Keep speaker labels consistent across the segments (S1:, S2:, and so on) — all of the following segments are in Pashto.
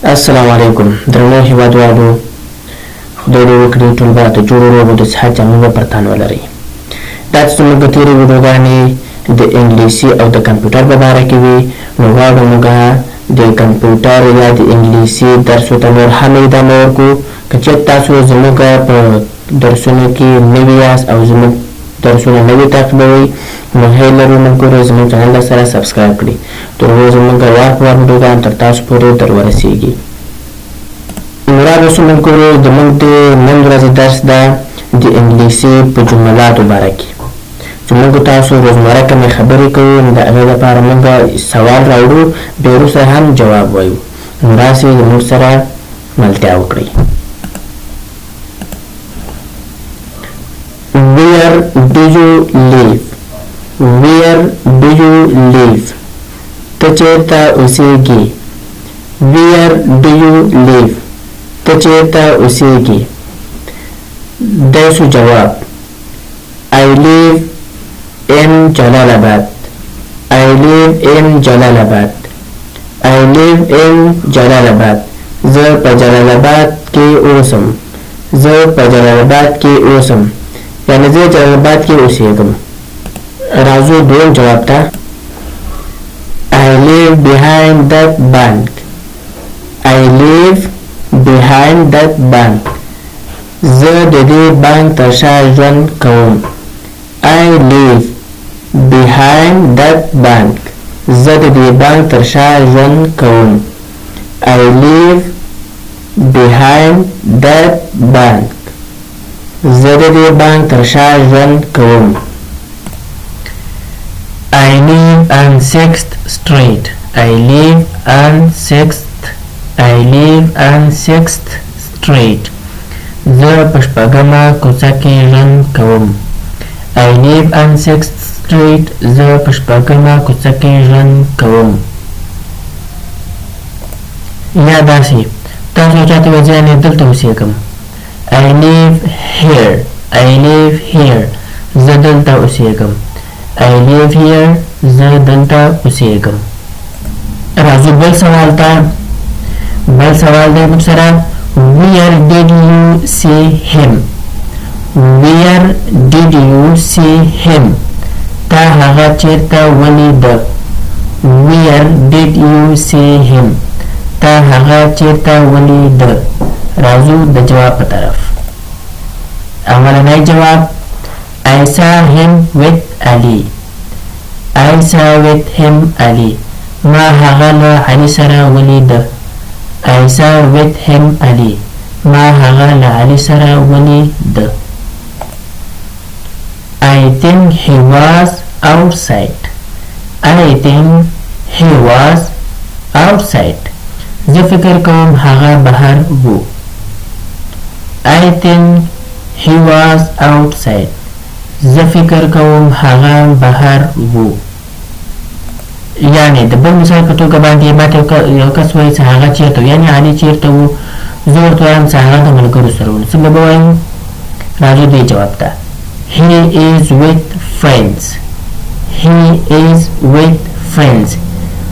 S1: السلام علیکم درنو هیوادوالو خدای دې وکړي ټول به د جوړو روغو د صحت جامې به پرتان ولرئ. دا چې زموږ تېرې ویډیوګانې د انګلیسي او د کمپیوټر په باره کې وي نو غواړو موږ د کمپیوټر یا د انګلیسي درسو ته نور هم ادامه ورکړو. که چېرته تاسو زموږ په درسونو کې نوي یاست او زموږ درسونه نوي تعقیبوئ نو هیله لرو ملګرو زموږ چینل سره سبسکرایب کړئ تر څو زموږ وار په وار ویډیوګان تر تاسو پورې در ورسیږي. مراد اوسو ملګرو زموږ د نن ورځې درس ده د انګلیسي په جملاتو باره کې چې موږ تاسو روزمره کومې خبرې کوو نو د هغې لپاره موږ سوال راوړو بیا وروسته هم جواب وایو. نو راسئ زموږ سره ملتیا وکړئ. Where do you live? Where do you live? ته چېرته اوسېږې؟ Where do you live? ته چېرته اوسېږې؟ دی سو جواب I live in Jalalabad. I live in Jalalabad. I live in Jalalabad. زه په جلالاباد کې اوسم. زه په جلالاباد کې اوسم. یعنی زه جلالاباد کې اوسېږم. راځو دویم جواب ته. I live behind that bank. I live behind that bank. زه د دې بانک تر شا ژوند کوم. I live behind that bank. زه د دې بانک تر شا ژوند کوم. I live behind that bank. زه د دې بانک تر شا ژوند کوم. I live on 6th Street. I live on 6th. I live on 6th Street. زه په شپږمه کوڅه کې ژوند کوم. I live on 6th Street. زه په شپږمه کوڅه کې ژوند کوم. یا داسې تاسو چاته وایئ زه دلته اوسېږم. I live here. I live here. زه دلته اوسېږم. I live here. زه دلته اوسېږم. راځو بل سوال ته. بل سوال دی موږ سره Where did you see him? Where did you see him? تا هغه چېرته ولیده. Where did you see him? تا هغه چېرته ولیده. راځو د جواب په طرف. اولنی جواب I saw him with Ali. I saw with him Ali. ما هغه له علي سره ولیده. I saw with him Ali. ما هغه له علي سره ولیده. I think he was outside. I think he was outside. زه فکر کوم هغه بهر و. I think he was outside. زه فکر کوم هغه بهر و. یعنی د بل مثال په توګه باندې ماته یو کس وایي چې هغه چېرته و یعنې علي چېرته و زه ورته وایم چې هغه د ملګرو سره و. څنګه به وایم؟ راځو دې جواب ته. He is with friends. He is with friends.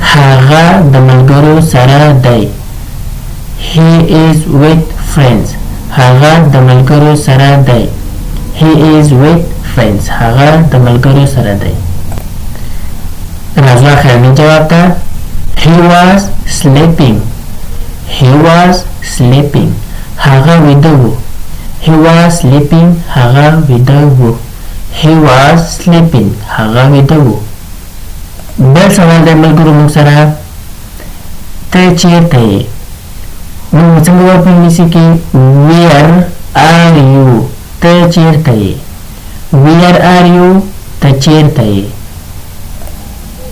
S1: هغه د ملګرو سره دی. He is with friends. هغه د ملګرو سره دی. He is with friends. هغه د ملګرو سره دی. راځو اخرنی جواب ته. He was sleeping. He was sleeping. هغه ویده و. He was sleeping. هغه ویده و. He was sleeping. هغه ویده و. بل سوال دی ملګرو موږ سره ته چېرته یې؟ موږ څنګه وایو په انګلیسي کې Where are you? ته چېرته یې؟ Where are you? ته چېرته یې؟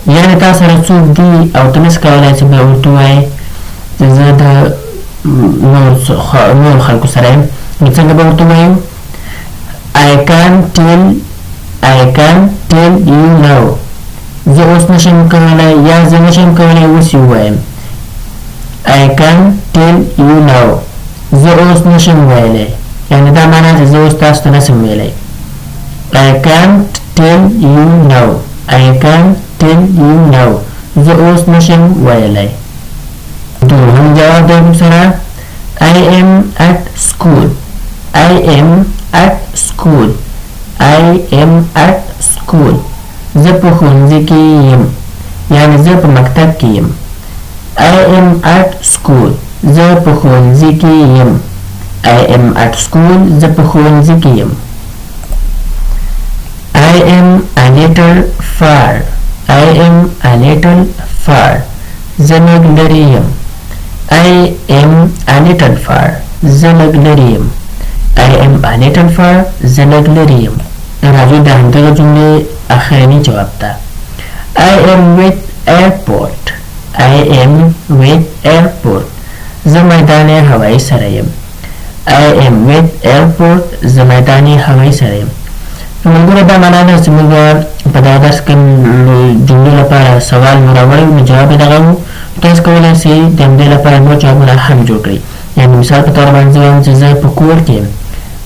S1: یعنې تا سره څوک دي او ته نشې کولی چې بیا ورته ووایې چې زه د نورو خلکو سره یم نو څنګه به ورته ووایو I can tell you now. زه اوس نشم کولی یا زه نشم کولی اوس یې ووایم. I can tell you now. زه اوس نشم ویلی یعنې دا معنا چې زه اوس تاسو ته نشم ویلی. I can't tell you now. I can't tell you now. زه اوس نشم ویلی. دوهم جواب جواب دویم سره I am at school. I am at school. I am at school. زه په ښوونځي کې یم، یعنی زه په مکتب کې یم. I am at school. زه په ښوونځي کې یم. I am at school. زه په ښوونځي کې یم. I am a little far. I am a little far. زه لږ لرې یم. I am a little far. زه لږ لرې یم. I am a little far. زه لږ لرې یم. راځو د همدغه جملې اخرني جواب ته. I am with airport. I am with airport. زه میدان هوایی سره یم. I am with airport. زه میدان هوایی سره یم. ملګرو دا معنا ده چې موږ په دغه درس کې جملو لپاره سوال مو راوړی نو جواب یې دغه و. تاسو کولی شئ د همدې لپاره نور جوابونه هم جوړ کړئ. یعنې مثال په طور باندې وایم چې زه په کور کې یم.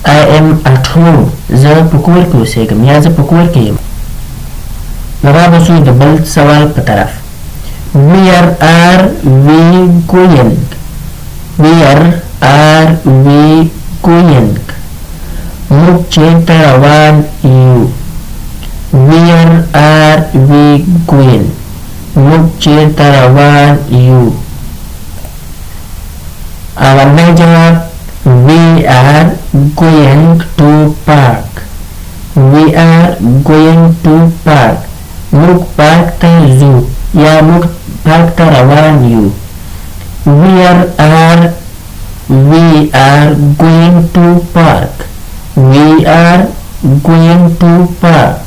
S1: I am at home. زه په کور کې اوسېږم یا زه په کور کې یم. را به شو د بل سوال په طرف. Where are we going? Where are we going? موږ چېرته روان یو. Where are we going? موږ چېرته روان یو. اولنی جواب We are going to park. We are going to park. موږ پارک ته ځو یا موږ پارک ته روان یو. Where are we are going to park. We are going to park.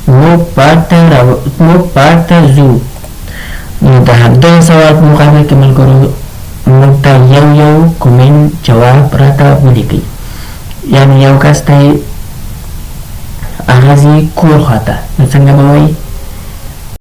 S1: موږ پارک ته ځو. نو د همدغه سوال په مقابل کې ملګرو موږ ته یو کومنټ جواب راته ولیکئ. یعنې یو کس ته یې هغه ځي کور خواته نو څنګه به وایي